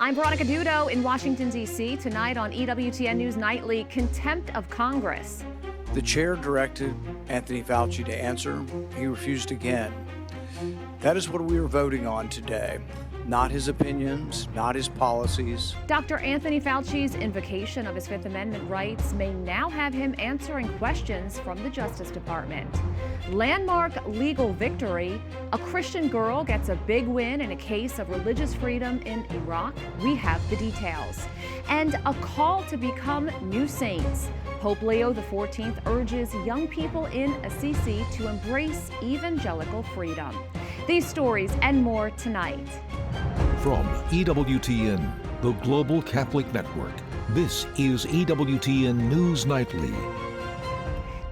I'm Veronica Dudo in Washington, D.C. Tonight on EWTN News Nightly, Contempt of Congress. The chair directed Anthony Fauci to answer. He refused again. That is what we are voting on today. Not his opinions, not his policies. Dr. Anthony Fauci's invocation of his Fifth Amendment rights may now have him answering questions from the Justice Department. Landmark legal victory. A Christian girl gets a big win in a case of religious freedom in Iraq. We have the details. And a call to become new saints. Pope Leo XIV urges young people in Assisi to embrace evangelical freedom. These stories and more tonight. From EWTN, the Global Catholic Network, this is EWTN News Nightly.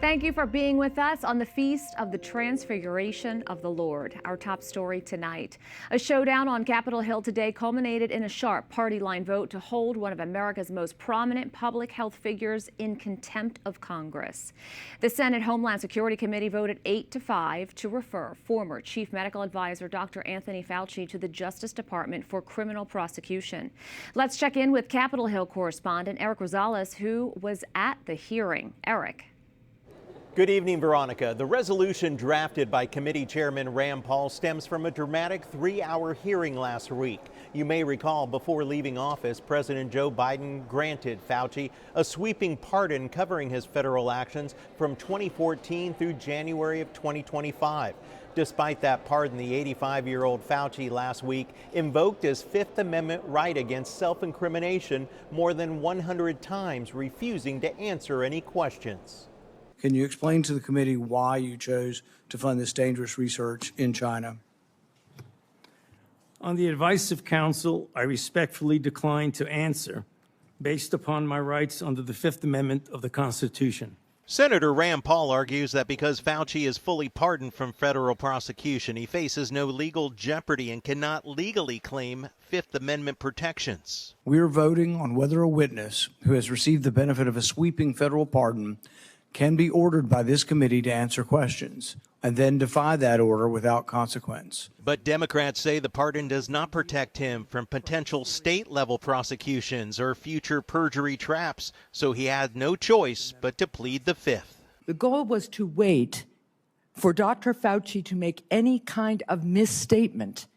Thank you for being with us on the Feast of the Transfiguration of the Lord. Our top story tonight. A showdown on Capitol Hill today culminated in a sharp party line vote to hold one of America's most prominent public health figures in contempt of Congress. The Senate Homeland Security Committee voted 8-5 to refer former Chief Medical Advisor Dr. Anthony Fauci to the Justice Department for criminal prosecution. Let's check in with Capitol Hill correspondent Eric Rosales, who was at the hearing. Eric. Good evening, Veronica. The resolution drafted by Committee Chairman Rand Paul stems from a dramatic 3-hour hearing last week. You may recall before leaving office, President Joe Biden granted Fauci a sweeping pardon covering his federal actions from 2014 through January of 2025. Despite that pardon, the 85-year-old Fauci last week invoked his Fifth Amendment right against self-incrimination more than 100 times, refusing to answer any questions. Can you explain to the committee why you chose to fund this dangerous research in China? On the advice of counsel, I respectfully decline to answer based upon my rights under the Fifth Amendment of the Constitution. Senator Rand Paul argues that because Fauci is fully pardoned from federal prosecution, he faces no legal jeopardy and cannot legally claim Fifth Amendment protections. We are voting on whether a witness who has received the benefit of a sweeping federal pardon can be ordered by this committee to answer questions and then defy that order without consequence. But Democrats say the pardon does not protect him from potential state-level prosecutions or future perjury traps, so he had no choice but to plead the Fifth. The goal was to wait for Dr. Fauci to make any kind of misstatement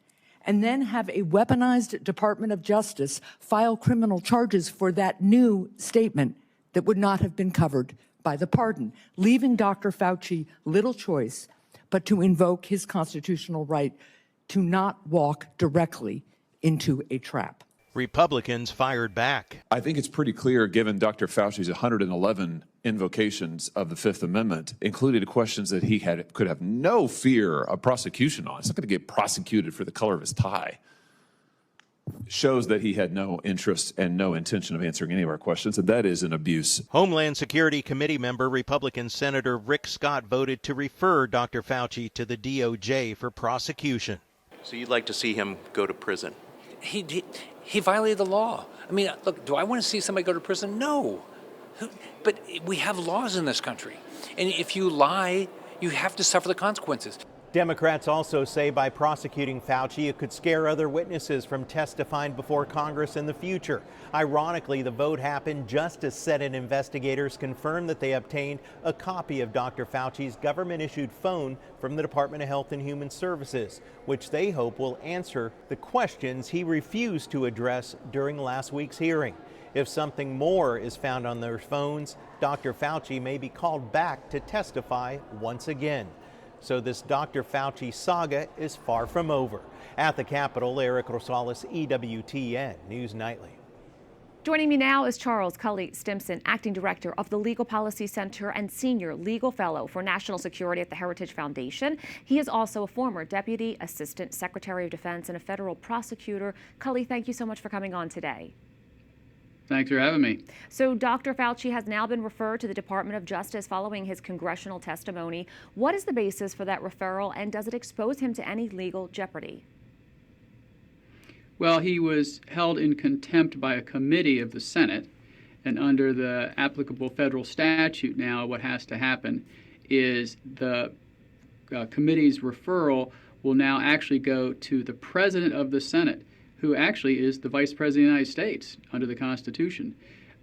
and then have a weaponized Department of Justice file criminal charges for that new statement that would not have been covered by the pardon, leaving Dr. Fauci little choice but to invoke his constitutional right to not walk directly into a trap. Republicans fired back. I think it's pretty clear, given Dr. Fauci's 111 invocations of the Fifth Amendment, included questions that he could have no fear of prosecution on. He's not going to get prosecuted for the color of his tie. Shows that he had no interest and no intention of answering any of our questions, and that is an abuse. Homeland Security Committee member Republican Senator Rick Scott voted to refer Dr. Fauci to the DOJ for prosecution. So you'd like to see him go to prison? He violated the law. I mean, look, do I want to see somebody go to prison? No. But we have laws in this country. And if you lie, you have to suffer the consequences. Democrats also say by prosecuting Fauci, it could scare other witnesses from testifying before Congress in the future. Ironically, the vote happened just as Senate investigators confirmed that they obtained a copy of Dr. Fauci's government-issued phone from the Department of Health and Human Services, which they hope will answer the questions he refused to address during last week's hearing. If something more is found on their phones, Dr. Fauci may be called back to testify once again. So this Dr. Fauci saga is far from over. At the Capitol, Eric Rosales, EWTN News Nightly. Joining me now is Charles Cully Stimson, Acting Director of the Legal Policy Center and Senior Legal Fellow for National Security at the Heritage Foundation. He is also a former Deputy Assistant Secretary of Defense and a federal prosecutor. Cully, thank you so much for coming on today. Thanks for having me. So Dr. Fauci has now been referred to the Department of Justice following his congressional testimony. What is the basis for that referral, and does it expose him to any legal jeopardy? Well, he was held in contempt by a committee of the Senate, and under the applicable federal statute now, what has to happen is the committee's referral will now actually go to the President of the Senate, who actually is the Vice President of the United States under the Constitution.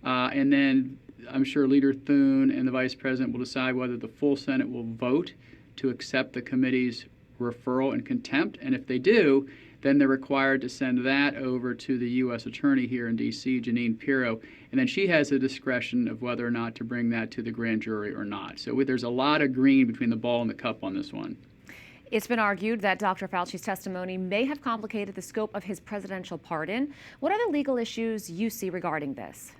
And then I'm sure Leader Thune and the Vice President will decide whether the full Senate will vote to accept the committee's referral and contempt. And if they do, then they're required to send that over to the U.S. Attorney here in D.C., Jeanine Pirro, and then she has the discretion of whether or not to bring that to the grand jury or not. So there's a lot of green between the ball and the cup on this one. It's been argued that Dr. Fauci's testimony may have complicated the scope of his presidential pardon. What are the legal issues you see regarding this?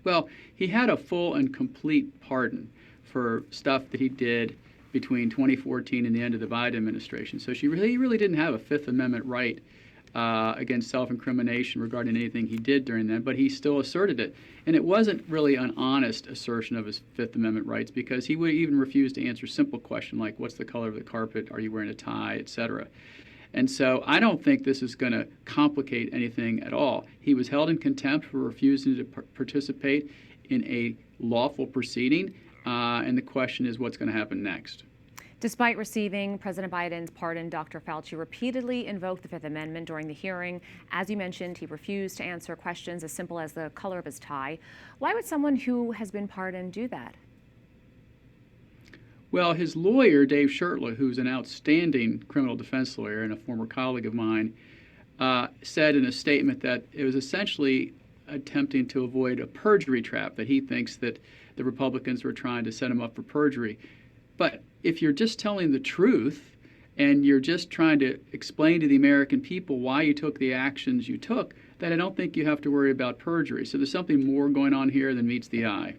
Well, he had a full and complete pardon for stuff that he did between 2014 and the end of the Biden administration. So he really didn't have a Fifth Amendment right against self-incrimination regarding anything he did during that, but he still asserted it. And it wasn't really an honest assertion of his Fifth Amendment rights, because he would even refuse to answer a simple question like, what's the color of the carpet, are you wearing a tie, etc. And so I don't think this is going to complicate anything at all. He was held in contempt for refusing to participate in a lawful proceeding, and the question is what's going to happen next. Despite receiving President Biden's pardon, Dr. Fauci repeatedly invoked the Fifth Amendment during the hearing. As you mentioned, he refused to answer questions as simple as the color of his tie. Why would someone who has been pardoned do that? Well, his lawyer, Dave Shurtla, who's an outstanding criminal defense lawyer and a former colleague of mine, said in a statement that it was essentially attempting to avoid a perjury trap, that he thinks that the Republicans were trying to set him up for perjury. But if you're just telling the truth and you're just trying to explain to the American people why you took the actions you took, then I don't think you have to worry about perjury. So there's something more going on here than meets the eye.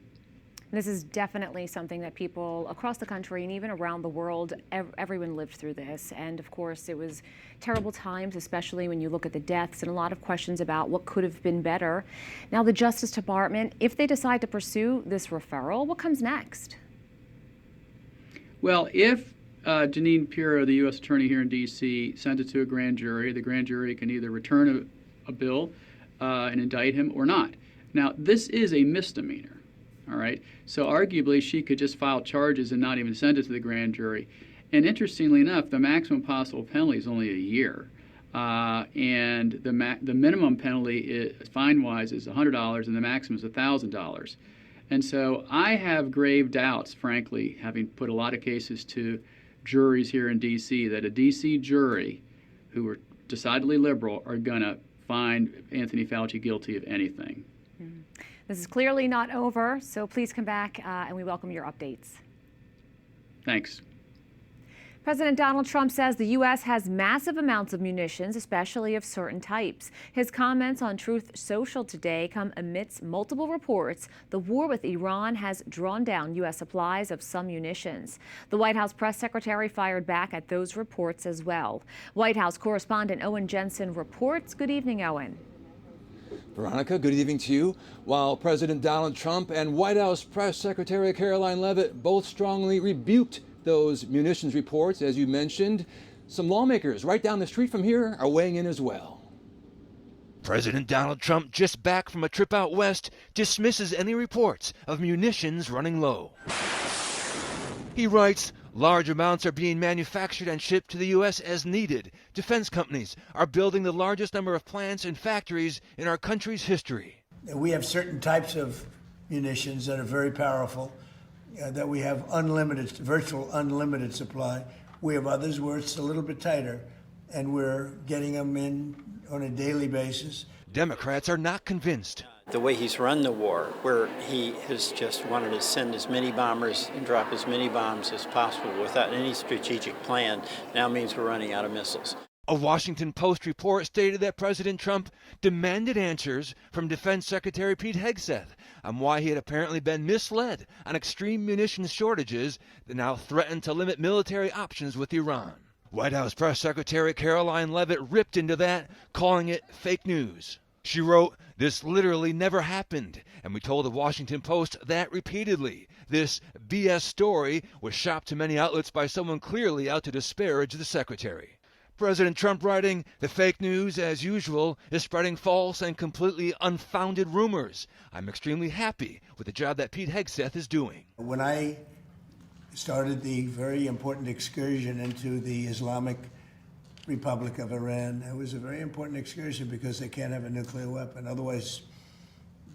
This is definitely something that people across the country and even around the world, everyone lived through this. And of course, it was terrible times, especially when you look at the deaths and a lot of questions about what could have been better. Now, the Justice Department, if they decide to pursue this referral, what comes next? Well, if Jeanine Pirro, the U.S. Attorney here in D.C., sent it to a grand jury, the grand jury can either return a bill and indict him or not. Now, this is a misdemeanor. All right. So arguably, she could just file charges and not even send it to the grand jury. And interestingly enough, the maximum possible penalty is only a year. And the minimum penalty fine-wise is $100 and the maximum is $1,000. And so I have grave doubts, frankly, having put a lot of cases to juries here in D.C., that a D.C. jury who are decidedly liberal are going to find Anthony Fauci guilty of anything. Mm-hmm. This is clearly not over, so please come back and we welcome your updates. Thanks. President Donald Trump says the U.S. has massive amounts of munitions, especially of certain types. His comments on Truth Social today come amidst multiple reports the war with Iran has drawn down U.S. supplies of some munitions. The White House press secretary fired back at those reports as well. White House correspondent Owen Jensen reports. Good evening, Owen. Veronica, good evening to you. While President Donald Trump and White House Press Secretary Caroline Leavitt both strongly rebuked those munitions reports, as you mentioned, some lawmakers right down the street from here are weighing in as well. President Donald Trump, just back from a trip out west, dismisses any reports of munitions running low. He writes, large amounts are being manufactured and shipped to the U.S. as needed. Defense companies are building the largest number of plants and factories in our country's history. We have certain types of munitions that are very powerful, that we have unlimited, virtual unlimited supply. We have others where it's a little bit tighter, and we're getting them in on a daily basis. Democrats are not convinced. The way he's run the war, where he has just wanted to send as many bombers and drop as many bombs as possible without any strategic plan, now means we're running out of missiles. A Washington Post report stated that President Trump demanded answers from Defense Secretary Pete Hegseth on why he had apparently been misled on extreme munitions shortages that now threaten to limit military options with Iran. White House Press Secretary Caroline Leavitt ripped into that, calling it fake news. She wrote, "This literally never happened, and we told the Washington Post that repeatedly. This BS story was shopped to many outlets by someone clearly out to disparage the secretary." President Trump writing, "The fake news, as usual, is spreading false and completely unfounded rumors. I'm extremely happy with the job that Pete Hegseth is doing." When I started the very important excursion into the Islamic Republic of Iran. It was a very important excursion because they can't have a nuclear weapon. Otherwise,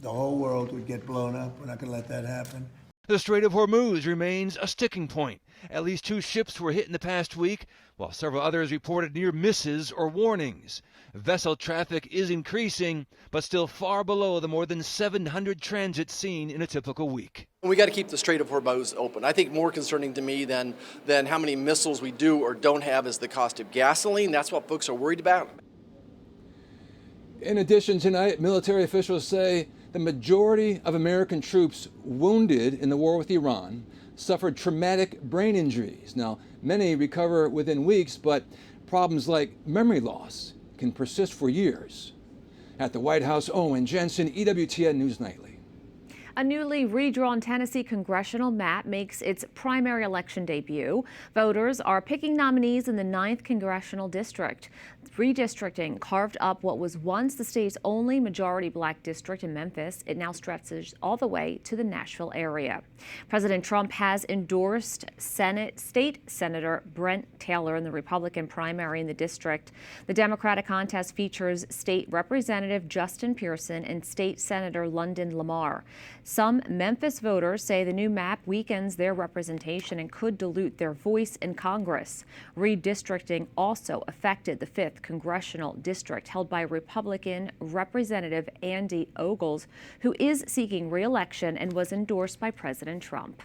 the whole world would get blown up. We're not going to let that happen. The Strait of Hormuz remains a sticking point. At least 2 ships were hit in the past week, while several others reported near misses or warnings. Vessel traffic is increasing, but still far below the more than 700 transits seen in a typical week. We got to keep the Strait of Hormuz open. I think more concerning to me than how many missiles we do or don't have is the cost of gasoline. That's what folks are worried about. In addition, tonight, military officials say the majority of American troops wounded in the war with Iran suffered traumatic brain injuries. Now, many recover within weeks, but problems like memory loss can persist for years. At the White House, Owen Jensen, EWTN News Nightly. A newly redrawn Tennessee congressional map makes its primary election debut. Voters are picking nominees in the 9th Congressional District. Redistricting carved up what was once the state's only majority black district in Memphis. It now stretches all the way to the Nashville area. President Trump has endorsed State Senator Brent Taylor in the Republican primary in the district. The Democratic contest features State Representative Justin Pearson and State Senator London Lamar. Some Memphis voters say the new map weakens their representation and could dilute their voice in Congress. Redistricting also affected the 5th Congressional District held by Republican Representative Andy Ogles, who is seeking re-election and was endorsed by President Trump.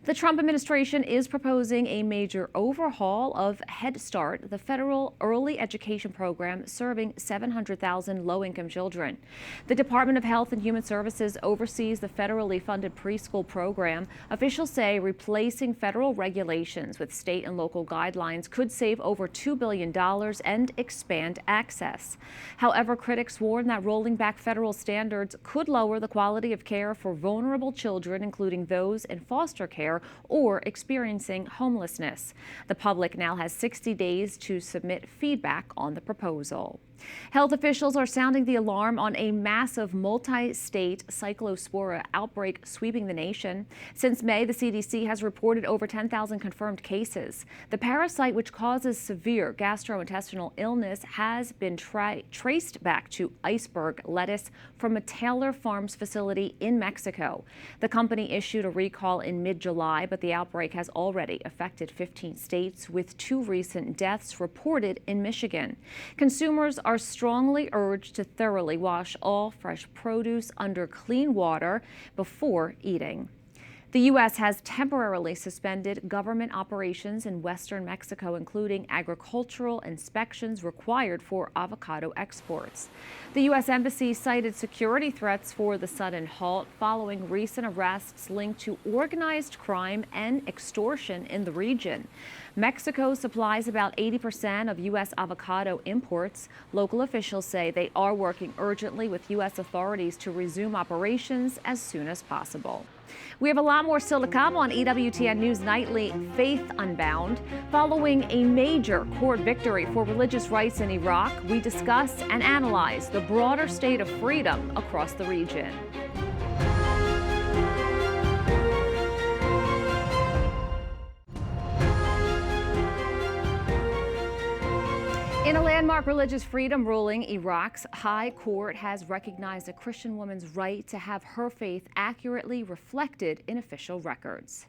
The Trump administration is proposing a major overhaul of Head Start, the federal early education program serving 700,000 low-income children. The Department of Health and Human Services oversees the federally funded preschool program. Officials say replacing federal regulations with state and local guidelines could save over $2 billion and expand access. However, critics warn that rolling back federal standards could lower the quality of care for vulnerable children, including those in foster care or experiencing homelessness. The public now has 60 days to submit feedback on the proposal. Health officials are sounding the alarm on a massive multi-state cyclospora outbreak sweeping the nation. Since May, the CDC has reported over 10,000 confirmed cases. The parasite, which causes severe gastrointestinal illness, has been traced back to iceberg lettuce from a Taylor Farms facility in Mexico. The company issued a recall in mid-July, but the outbreak has already affected 15 states, with 2 recent deaths reported in Michigan. Consumers are strongly urged to thoroughly wash all fresh produce under clean water before eating. The U.S. has temporarily suspended government operations in western Mexico, including agricultural inspections required for avocado exports. The U.S. Embassy cited security threats for the sudden halt following recent arrests linked to organized crime and extortion in the region. Mexico supplies about 80% of U.S. avocado imports. Local officials say they are working urgently with U.S. authorities to resume operations as soon as possible. We have a lot more still to come on EWTN News Nightly, Faith Unbound. Following a major court victory for religious rights in Iraq, we discuss and analyze the broader state of freedom across the region. In a landmark religious freedom ruling, Iraq's High Court has recognized a Christian woman's right to have her faith accurately reflected in official records.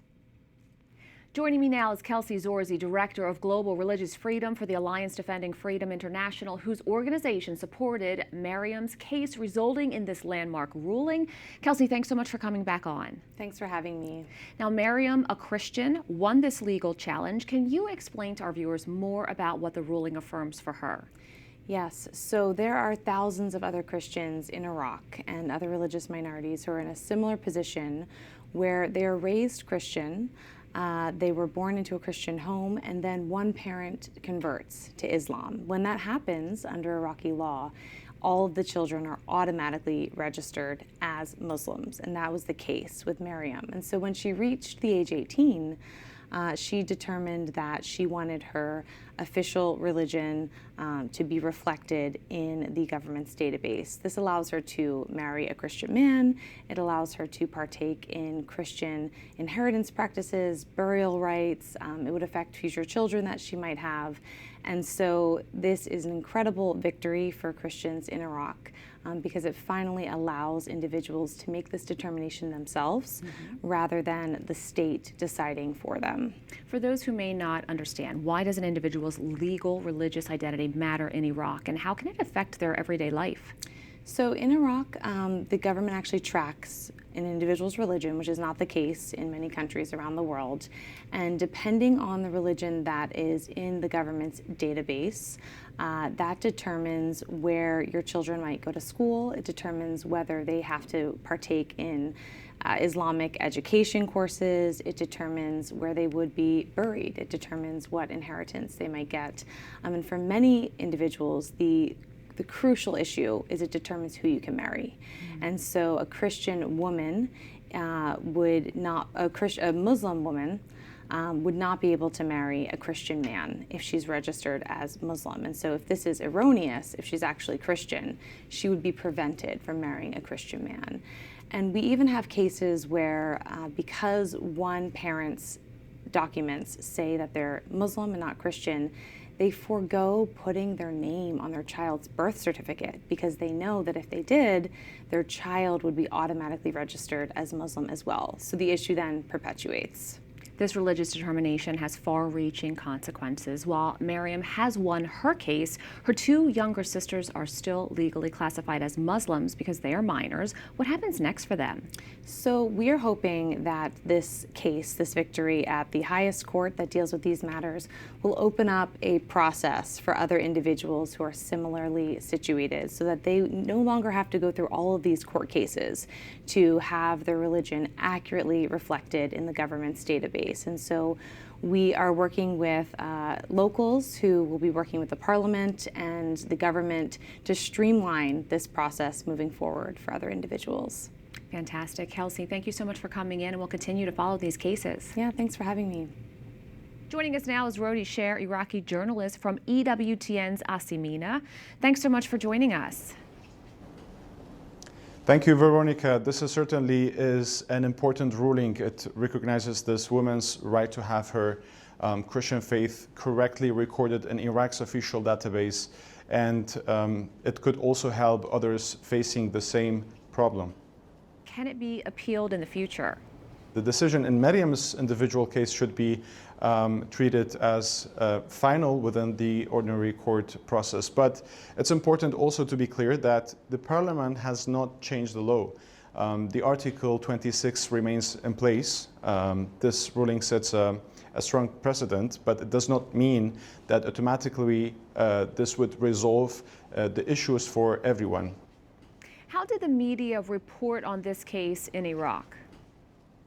Joining me now is Kelsey Zorzi, Director of Global Religious Freedom for the Alliance Defending Freedom International, whose organization supported Miriam's case resulting in this landmark ruling. Kelsey, thanks so much for coming back on. Thanks for having me. Now, Miriam, a Christian, won this legal challenge. Can you explain to our viewers more about what the ruling affirms for her? Yes, so there are thousands of other Christians in Iraq and other religious minorities who are in a similar position where they are raised Christian. They were born into a Christian home, and then one parent converts to Islam. When that happens under Iraqi law, all of the children are automatically registered as Muslims, and that was the case with Miriam. And so when she reached the age 18, she determined that she wanted her official religion to be reflected in the government's database. This allows her to marry a Christian man. It allows her to partake in Christian inheritance practices, burial rites. It would affect future children that she might have. And so this is an incredible victory for Christians in Iraq because it finally allows individuals to make this determination themselves rather than the state deciding for them. For those who may not understand, why does an individual's legal religious identity matter in Iraq, and how can it affect their everyday life? So in Iraq, the government actually tracks an individual's religion, which is not the case in many countries around the world. And depending on the religion that is in the government's database, that determines where your children might go to school. It determines whether they have to partake in Islamic education courses. It determines where they would be buried. It determines what inheritance they might get. And for many individuals, the crucial issue is it determines who you can marry. And so a Christian woman would not, a Muslim woman would not be able to marry a Christian man if she's registered as Muslim. And so if this is erroneous, if she's actually Christian, she would be prevented from marrying a Christian man. And we even have cases where because one parent's documents say that they're Muslim and not Christian, they forego putting their name on their child's birth certificate because they know that if they did, their child would be automatically registered as Muslim as well. So the issue then perpetuates. This religious determination has far-reaching consequences. While Miriam has won her case, her two younger sisters are still legally classified as Muslims because they are minors. What happens next for them? So we are hoping that this case, this victory at the highest court that deals with these matters, will open up a process for other individuals who are similarly situated so that they no longer have to go through all of these court cases to have their religion accurately reflected in the government's database. And so we are working with locals who will be working with the parliament and the government to streamline this process moving forward for other individuals. Fantastic. Kelsey, thank you so much for coming in, and we'll continue to follow these cases. Yeah, thanks for having me. Joining us now is Rodi Sher, Iraqi journalist from EWTN's Assisi. Thanks so much for joining us. Thank you, Veronica. This certainly is an important ruling. It recognizes this woman's right to have her Christian faith correctly recorded in Iraq's official database, and it could also help others facing the same problem. Can it be appealed in the future? The decision in Miriam's individual case should be treated as final within the ordinary court process. But it's important also to be clear that the parliament has not changed the law. The Article 26 remains in place. This ruling sets a strong precedent, but it does not mean that automatically this would resolve the issues for everyone. How did the media report on this case in Iraq?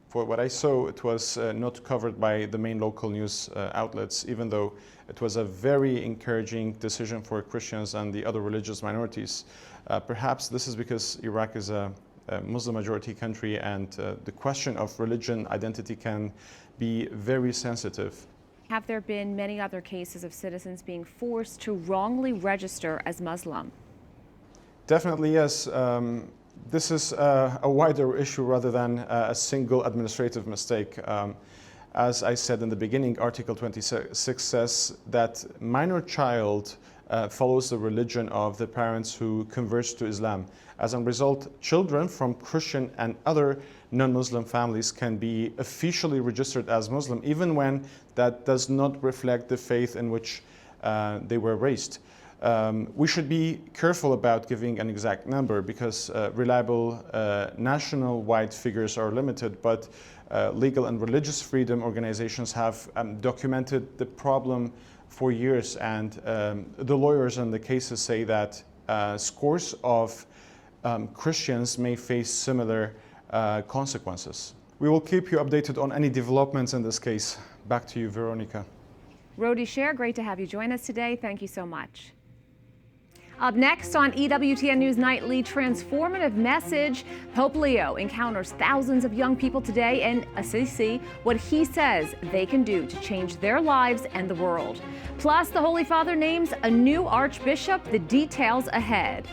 For what I saw, it was not covered by the main local news outlets, even though it was a very encouraging decision for Christians and the other religious minorities. Perhaps this is because Iraq is a Muslim majority country, and the question of religion identity can be very sensitive. Have there been many other cases of citizens being forced to wrongly register as Muslim? Definitely, yes. This is a wider issue rather than a single administrative mistake. As I said in the beginning, Article 26 says that minor child follows the religion of the parents who converts to Islam. As a result, children from Christian and other non-Muslim families can be officially registered as Muslim, even when that does not reflect the faith in which they were raised. We should be careful about giving an exact number because reliable national-wide figures are limited, but legal and religious freedom organizations have documented the problem for years, and the lawyers in the cases say that scores of Christians may face similar consequences. We will keep you updated on any developments in this case. Back to you, Veronica. Rodi Sher, great to have you join us today. Thank you so much. Up next on EWTN News Nightly, transformative message. Pope Leo encounters thousands of young people today in Assisi, what he says they can do to change their lives and the world. Plus, the Holy Father names a new Archbishop. The details ahead.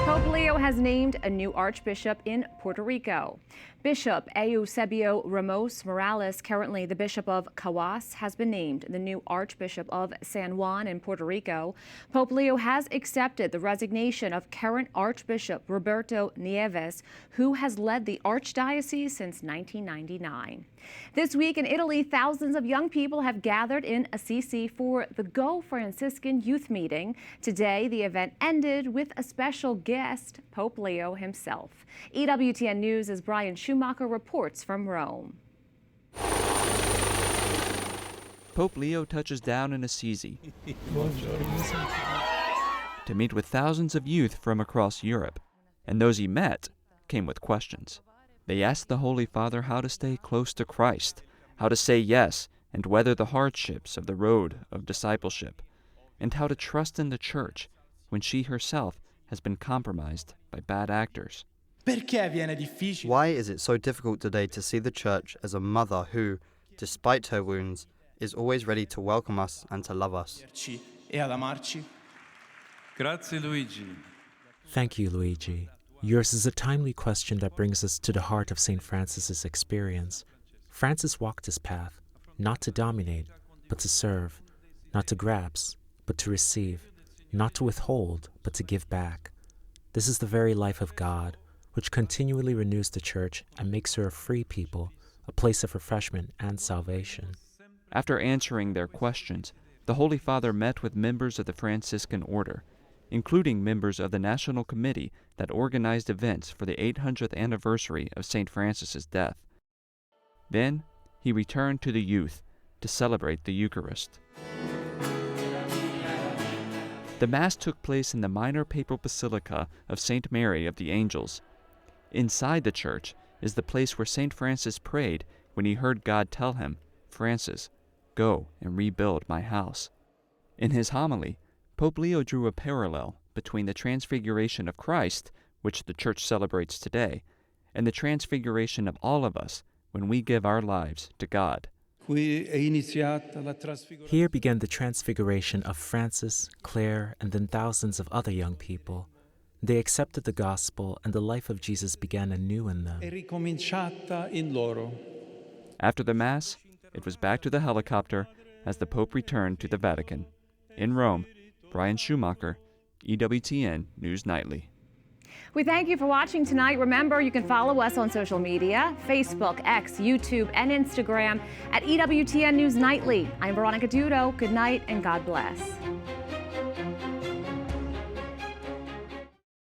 Pope Pope Leo has named a new archbishop in Puerto Rico. Bishop Eusebio Ramos Morales, currently the Bishop of Caguas, has been named the new Archbishop of San Juan in Puerto Rico. Pope Leo has accepted the resignation of current Archbishop Roberto Nieves, who has led the Archdiocese since 1999. This week in Italy, thousands of young people have gathered in Assisi for the Go Franciscan Youth Meeting. Today, the event ended with a special guest, Pope Leo himself. EWTN News' Brian Schumacher reports from Rome. Pope Leo touches down in Assisi to meet with thousands of youth from across Europe, and those he met came with questions. They asked the Holy Father how to stay close to Christ, how to say yes and weather the hardships of the road of discipleship, and how to trust in the Church when she herself has been compromised by bad actors. Why is it so difficult today to see the Church as a mother who, despite her wounds, is always ready to welcome us and to love us? Thank you, Luigi. Yours is a timely question that brings us to the heart of St. Francis's experience. Francis walked his path, not to dominate, but to serve, not to grasp, but to receive, not to withhold, but to give back. This is the very life of God, which continually renews the Church and makes her a free people, a place of refreshment and salvation. After answering their questions, the Holy Father met with members of the Franciscan Order, including members of the National Committee that organized events for the 800th anniversary of St. Francis's death. Then he returned to the youth to celebrate the Eucharist. The Mass took place in the minor papal basilica of St. Mary of the Angels. Inside the church is the place where St. Francis prayed when he heard God tell him, "Francis, go and rebuild my house." In his homily, Pope Leo drew a parallel between the Transfiguration of Christ, which the Church celebrates today, and the Transfiguration of all of us when we give our lives to God. Here began the transfiguration of Francis, Claire, and then thousands of other young people. They accepted the gospel, and the life of Jesus began anew in them. After the Mass, it was back to the helicopter as the Pope returned to the Vatican. In Rome, Brian Schumacher, EWTN News Nightly. We thank you for watching tonight. Remember, you can follow us on social media, Facebook, X, YouTube, and Instagram at EWTN News Nightly. I'm Veronica Dudo. Good night and God bless.